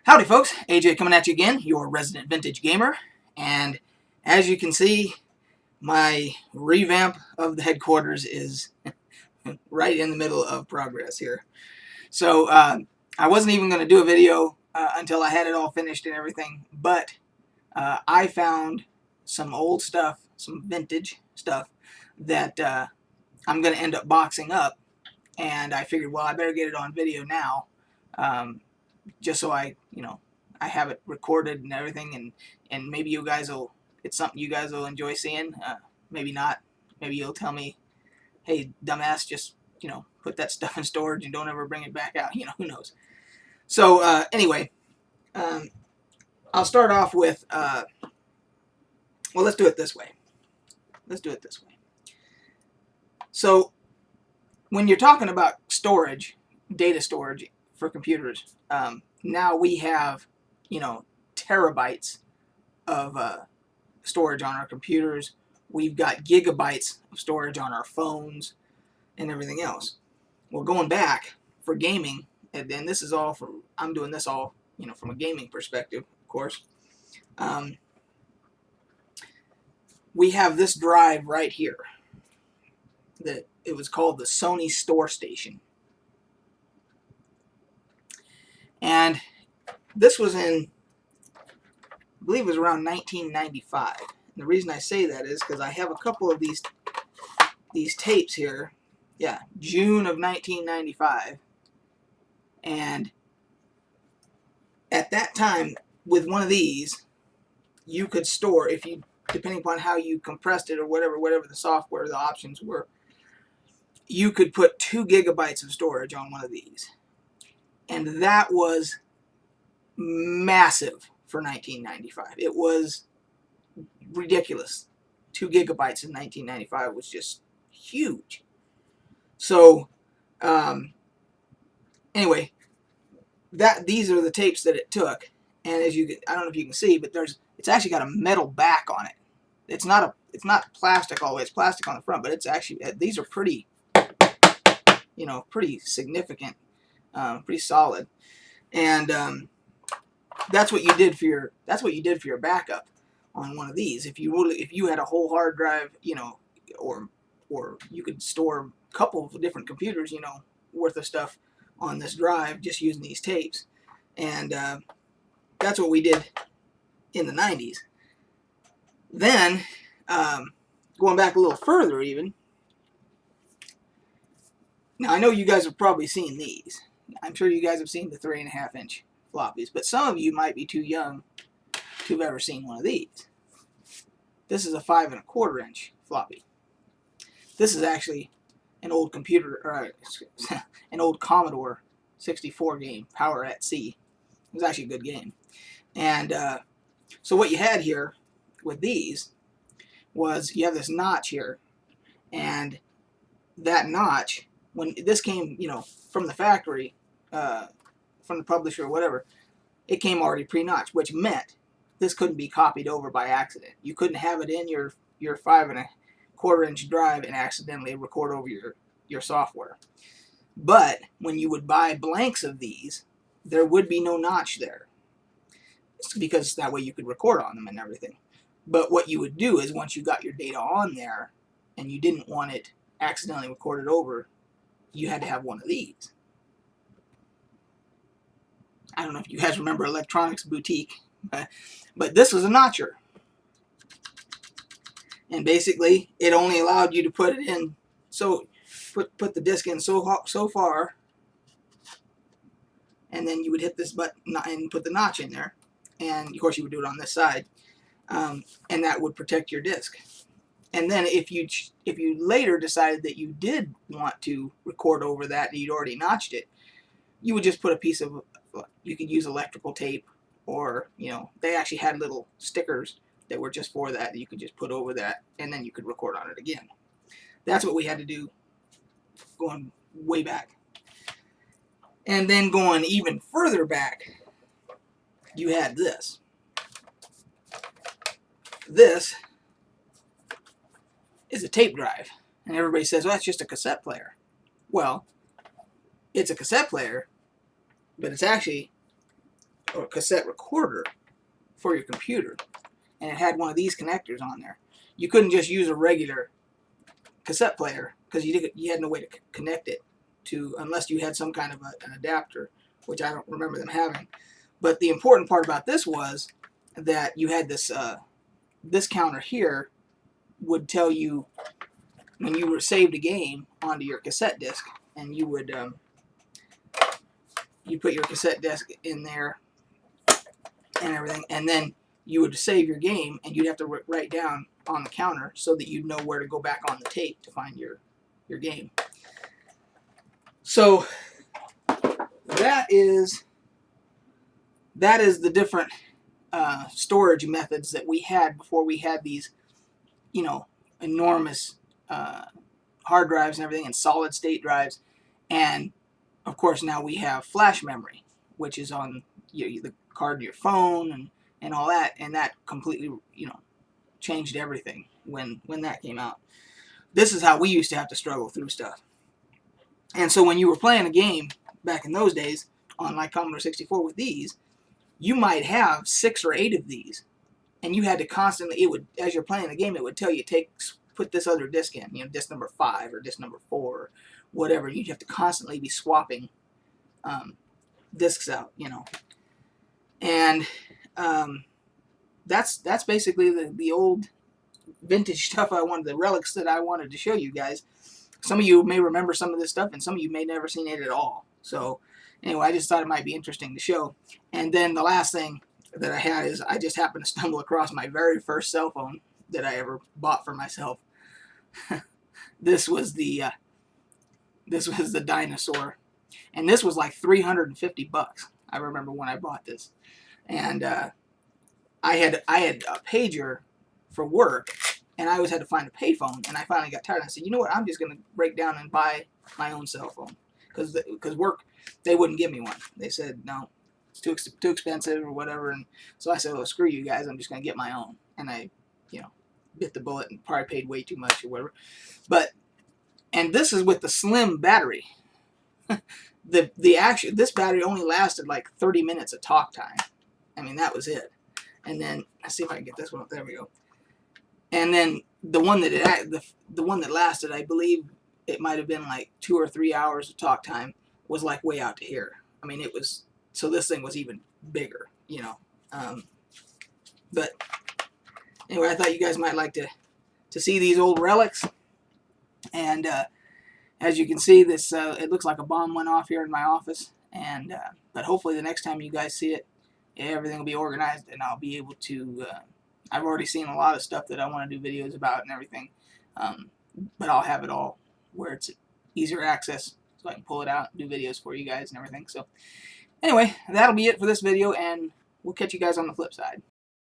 Howdy folks, AJ coming at you again, your resident vintage gamer, and as you can see, my revamp of the headquarters is right in the middle of progress here. So I wasn't even going to do a video until I had it all finished and everything, but I found some old stuff, some vintage stuff that I'm going to end up boxing up, and I figured, well, I better get it on video now, just so I have it recorded and everything, and maybe you guys will, it's something you guys will enjoy seeing. Maybe not. Maybe you'll tell me, hey, dumbass, just, put that stuff in storage and don't ever bring it back out. Who knows. So, anyway, I'll start off with, well, let's do it this way. So, when you're talking about storage, data storage for computers, now we have, terabytes of storage on our computers. We've got gigabytes of storage on our phones and everything else. Well, going back for gaming, and then this is all from, I'm doing this all, from a gaming perspective, of course. We have this drive right here that it was called the Sony Store Station. And this was in, I believe it was around 1995. And the reason I say that is because I have a couple of these tapes here. Yeah, June of 1995. And at that time, with one of these, you could store, if you, depending upon how you compressed it or whatever the software, the options were, you could put 2 gigabytes of storage on one of these. And that was massive for 1995. It was ridiculous. 2 gigabytes in 1995 was just huge. So, anyway, these are the tapes that it took. And as you, I don't know if you can see, but it's actually got a metal back on it. It's not plastic all the way. It's plastic on the front, but it's actually, these are pretty, pretty significant, pretty solid. And that's what you did for your backup on one of these. If you had a whole hard drive, or you could store a couple of different computers, worth of stuff on this drive just using these tapes. And that's what we did in the 90s. Then, going back a little further even, now I know you guys have probably seen these. I'm sure you guys have seen the 3.5-inch floppies, but some of you might be too young to have ever seen one of these. This is a 5.25-inch floppy. This is actually an old computer, an old Commodore 64 game, Power at Sea. It was actually a good game. And so what you had here with these was you have this notch here, and that notch, when this came, from the factory, from the publisher or whatever, it came already pre-notched, which meant this couldn't be copied over by accident. You couldn't have it in your 5.25-inch drive and accidentally record over your software. But when you would buy blanks of these, there would be no notch there, because that way you could record on them and everything. But what you would do is, once you got your data on there and you didn't want it accidentally recorded over, you had to have one of these. I don't know if you guys remember Electronics Boutique, but this was a notcher. And basically, it only allowed you to put it in, so put the disc in so far, and then you would hit this button and put the notch in there. And of course, you would do it on this side, and that would protect your disc. And then if you later decided that you did want to record over that and you'd already notched it, you would just put a piece of, you could use electrical tape, or they actually had little stickers that were just for that you could just put over that, and then you could record on it again. That's what we had to do going way back. And then going even further back, you had this. This is a tape drive. And everybody says, well, that's just a cassette player. Well, it's a cassette player, but it's actually or cassette recorder for your computer, and it had one of these connectors on there. You couldn't just use a regular cassette player because you had no way to connect it to, unless you had some kind of an adapter, which I don't remember them having. But the important part about this was that you had this this counter here would tell you when you were saved a game onto your cassette disc, and you would you put your cassette disc in there and everything, and then you would save your game, and you'd have to write down on the counter so that you'd know where to go back on the tape to find your game. So that is the different storage methods that we had before we had these, you know, enormous hard drives and everything, and solid state drives. And of course now we have flash memory, which is on the card in your phone and all that, and that completely, you know, changed everything when that came out. This is how we used to have to struggle through stuff. And so when you were playing a game back in those days on like Commodore 64 with these, you might have 6 or 8 of these, and you had to constantly, it would, as you're playing the game, it would tell you put this other disc in, you know, disc number 5 or disc number 4 or whatever. You'd have to constantly be swapping discs out, you know. And that's basically the old vintage stuff the relics that I wanted to show you guys. Some of you may remember some of this stuff, and some of you may never seen it at all. So anyway, I just thought it might be interesting to show. And then the last thing that I had is I just happened to stumble across my very first cell phone that I ever bought for myself. This was the Dinosaur, and this was like $350. I remember when I bought this, and I had a pager for work, and I always had to find a payphone, and I finally got tired, and I said, you know what, I'm just going to break down and buy my own cell phone, because work, they wouldn't give me one. They said, no, it's too expensive or whatever, and so I said, well, screw you guys, I'm just going to get my own, and I, you know, bit the bullet and probably paid way too much or whatever. But, and this is with the slim battery. This battery only lasted like 30 minutes of talk time. I mean, that was it. And then, let's see if I can get this one up. There we go. And then the one that the one that lasted, I believe it might have been like 2 or 3 hours of talk time, was like way out to here. I mean, it was, so this thing was even bigger, you know. But anyway, I thought you guys might like to see these old relics. And as you can see, this it looks like a bomb went off here in my office. And but hopefully the next time you guys see it, everything will be organized, and I'll be able to. I've already seen a lot of stuff that I want to do videos about and everything, but I'll have it all where it's easier access, so I can pull it out and do videos for you guys and everything. So anyway, that'll be it for this video, and we'll catch you guys on the flip side.